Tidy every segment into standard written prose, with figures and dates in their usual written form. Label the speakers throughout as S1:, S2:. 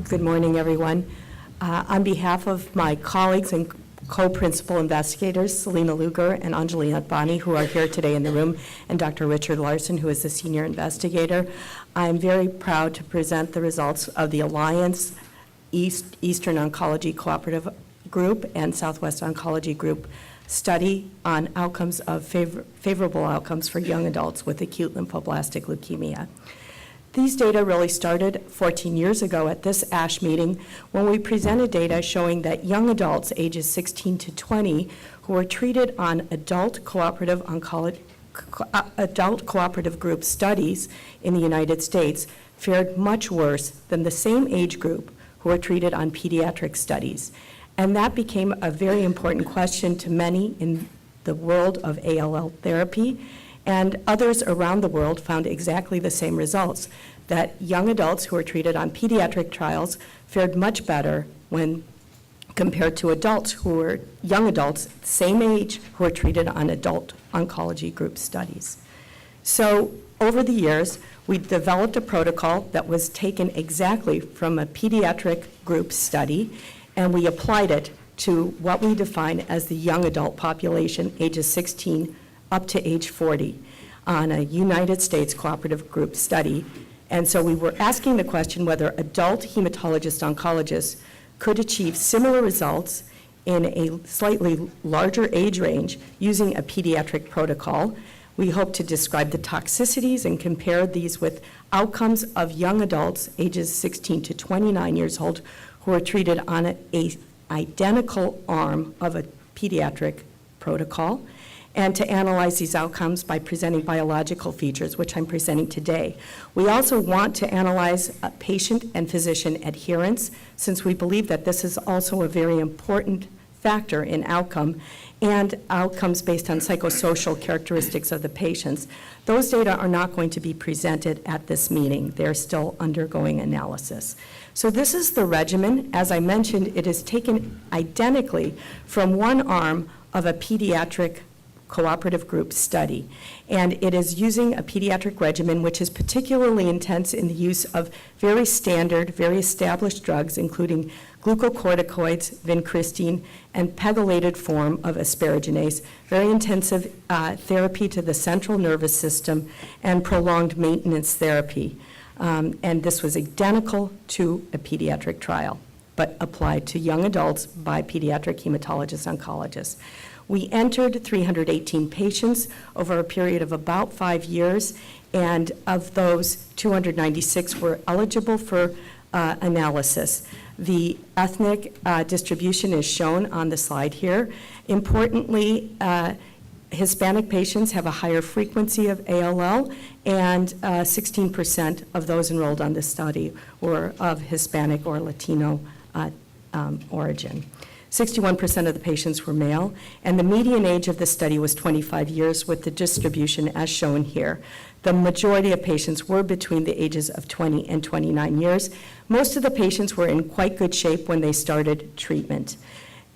S1: Good morning, everyone. On behalf of my colleagues and co-principal investigators, Selena Luger and Angelina Bani, who are here today in the room, and Dr. Richard Larson, who is the senior investigator, I'm very proud to present the results of the Alliance Eastern Oncology Cooperative Group and Southwest Oncology Group study on outcomes of favorable outcomes for young adults with acute lymphoblastic leukemia. These data really started 14 years ago at this ASH meeting when we presented data showing that young adults ages 16 to 20 who were treated on adult cooperative group studies in the United States fared much worse than the same age group who were treated on pediatric studies. And that became a very important question to many in the world of ALL therapy, and others around the world found exactly the same results, that young adults who were treated on pediatric trials fared much better when compared to adults who were young adults, same age, who were treated on adult oncology group studies. So over the years, we developed a protocol that was taken exactly from a pediatric group study, and we applied it to what we define as the young adult population, ages 16 up to age 40, on a United States cooperative group study. And so we were asking the question whether adult hematologist-oncologists could achieve similar results in a slightly larger age range using a pediatric protocol. We hope to describe the toxicities and compare these with outcomes of young adults ages 16 to 29 years old who are treated on an identical arm of a pediatric protocol, and to analyze these outcomes by presenting biological features, which I'm presenting today. We also want to analyze patient and physician adherence, since we believe that this is also a very important factor in outcome, and outcomes based on psychosocial characteristics of the patients. Those data are not going to be presented at this meeting. They're still undergoing analysis. So this is the regimen. As I mentioned, it is taken identically from one arm of a pediatric cooperative group study. And it is using a pediatric regimen, which is particularly intense in the use of very standard, very established drugs, including glucocorticoids, vincristine, and pegylated form of asparaginase, very intensive therapy to the central nervous system, and prolonged maintenance therapy. And this was identical to a pediatric trial, but applied to young adults by pediatric hematologist-oncologists. We entered 318 patients over a period of about 5 years, and of those, 296 were eligible for analysis. The ethnic distribution is shown on the slide here. Importantly, Hispanic patients have a higher frequency of ALL, and 16% of those enrolled on this study were of Hispanic or Latino origin. 61% of the patients were male, and the median age of the study was 25 years with the distribution as shown here. The majority of patients were between the ages of 20 and 29 years. Most of the patients were in quite good shape when they started treatment.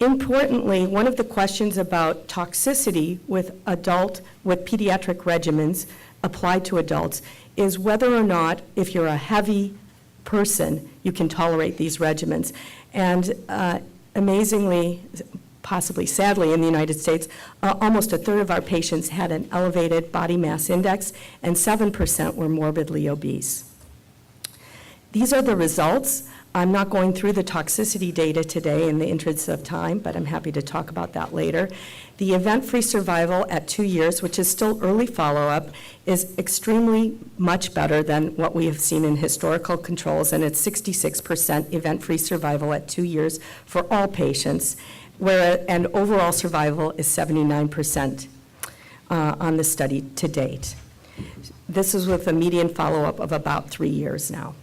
S1: Importantly, one of the questions about toxicity with pediatric regimens applied to adults is whether or not, if you're a heavy person, you can tolerate these regimens. And amazingly, possibly sadly in the United States, almost a third of our patients had an elevated body mass index, and 7% were morbidly obese. These are the results. I'm not going through the toxicity data today in the interest of time, but I'm happy to talk about that later. The event-free survival at 2 years, which is still early follow-up, is extremely much better than what we have seen in historical controls, and it's 66% event-free survival at 2 years for all patients, and overall survival is 79% on the study to date. This is with a median follow-up of about 3 years now.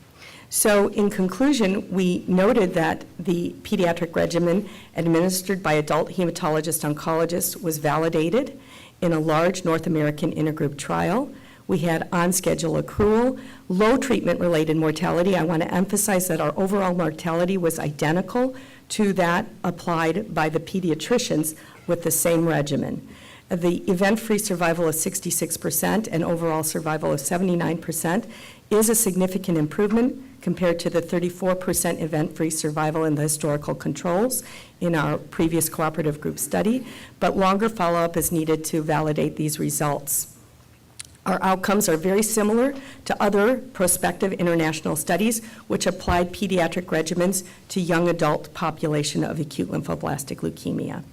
S1: So in conclusion, we noted that the pediatric regimen administered by adult hematologist-oncologists was validated in a large North American intergroup trial. We had on-schedule accrual, low treatment-related mortality. I want to emphasize that our overall mortality was identical to that applied by the pediatricians with the same regimen. The event-free survival of 66% and overall survival of 79% is a significant improvement compared to the 34% event-free survival in the historical controls in our previous cooperative group study, but longer follow-up is needed to validate these results. Our outcomes are very similar to other prospective international studies which applied pediatric regimens to young adult population of acute lymphoblastic leukemia.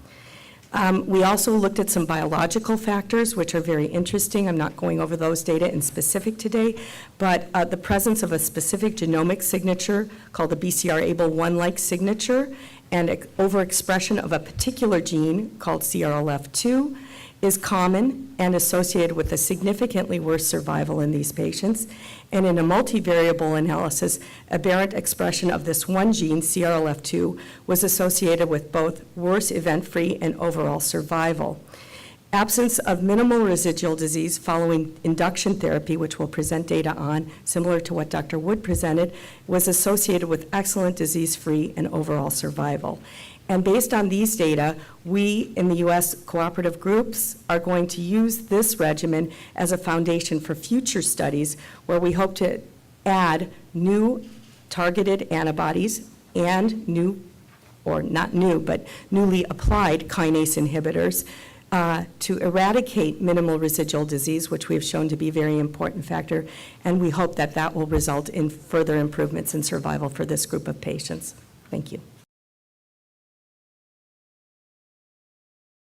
S1: We also looked at some biological factors, which are very interesting. I'm not going over those data in specific today, but the presence of a specific genomic signature called the BCR-ABL1-like signature and overexpression of a particular gene called CRLF2 is common and associated with a significantly worse survival in these patients. And in a multivariable analysis, aberrant expression of this one gene, CRLF2, was associated with both worse event-free and overall survival. Absence of minimal residual disease following induction therapy, which we'll present data on, similar to what Dr. Wood presented, was associated with excellent disease-free and overall survival. And based on these data, we in the U.S. cooperative groups are going to use this regimen as a foundation for future studies where we hope to add new targeted antibodies and new, or not new, but newly applied kinase inhibitors to eradicate minimal residual disease, which we have shown to be a very important factor, and we hope that that will result in further improvements in survival for this group of patients. Thank you.